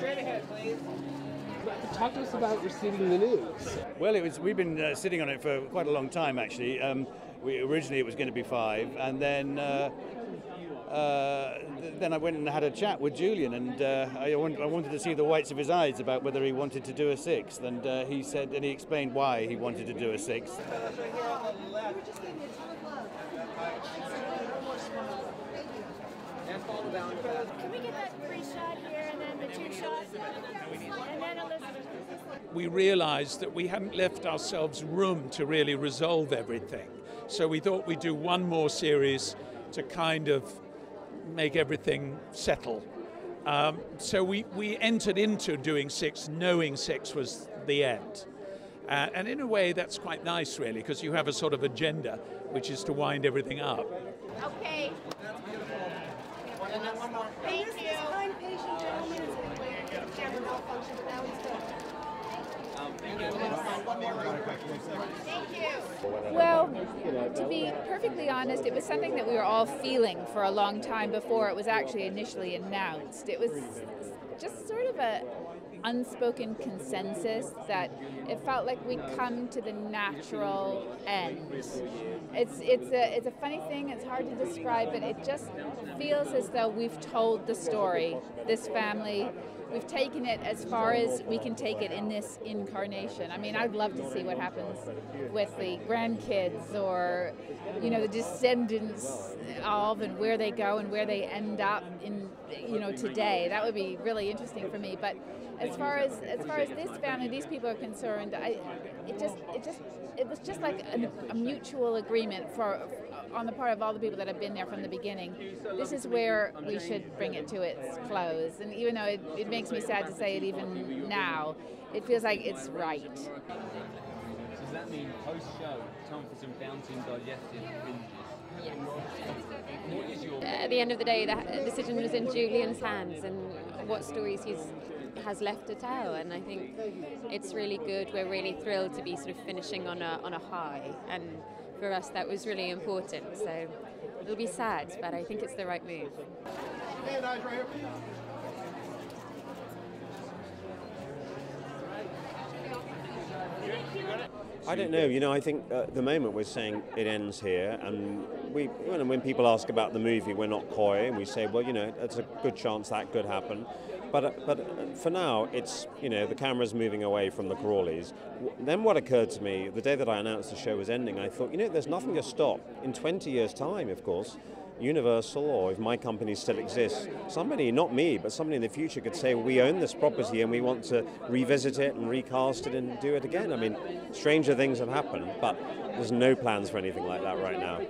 Straight ahead, please. Talk to us about receiving the news. Well, we've been sitting on it for quite a long time, actually. Originally it was going to be 5, and then I went and had a chat with Julian, and I wanted to see the whites of his eyes about whether he wanted to do a 6th, and he said, and he explained why he wanted to do a 6th. Can we get that free shot here and then the 2 shots? And then Elizabeth. We realized that we hadn't left ourselves room to really resolve everything. So we thought we'd do one more series to kind of make everything settle. So we entered into doing 6 knowing 6 was the end. And in a way that's quite nice, really, because you have a sort of agenda, which is to wind everything up. Okay. Thank you. This kind, patient gentleman is going to wait for the camera malfunction, but now he's good. Thank you. Well, to be perfectly honest, it was something that we were all feeling for a long time before it was actually initially announced. It was just sort of a unspoken consensus that it felt like we'd come to the natural end. It's a funny thing, it's hard to describe, but it just feels as though we've told the story, this family. We've taken it as far as we can take it in this incarnation. I mean, I'd love to see what happens with the grandkids or, you know, the descendants of, and where they go and where they end up in, you know, today. That would be really interesting for me. But as far as this family, these people are concerned, it was just like a mutual agreement on the part of all the people that have been there from the beginning. This is where we should bring it to its close. And even though it makes me sad to say it even now, it feels like it's right. Does that mean post-show, time for some Downton digestive binges? Yes. What is your... At the end of the day, the decision was in Julian's hands and what stories he has left to tell, and I think it's really good. We're really thrilled to be sort of finishing on a high, and for us that was really important. So it'll be sad, but I think it's the right move. I don't know. You know, I think at the moment we're saying it ends here, and when people ask about the movie, we're not coy, and we say, well, you know, it's a good chance that could happen. But for now, it's, you know, the camera's moving away from the Crawleys. Then what occurred to me, the day that I announced the show was ending, I thought, you know, there's nothing to stop. In 20 years' time, of course, Universal, or if my company still exists, somebody, not me, but somebody in the future could say, we own this property and we want to revisit it and recast it and do it again. I mean, stranger things have happened, but there's no plans for anything like that right now.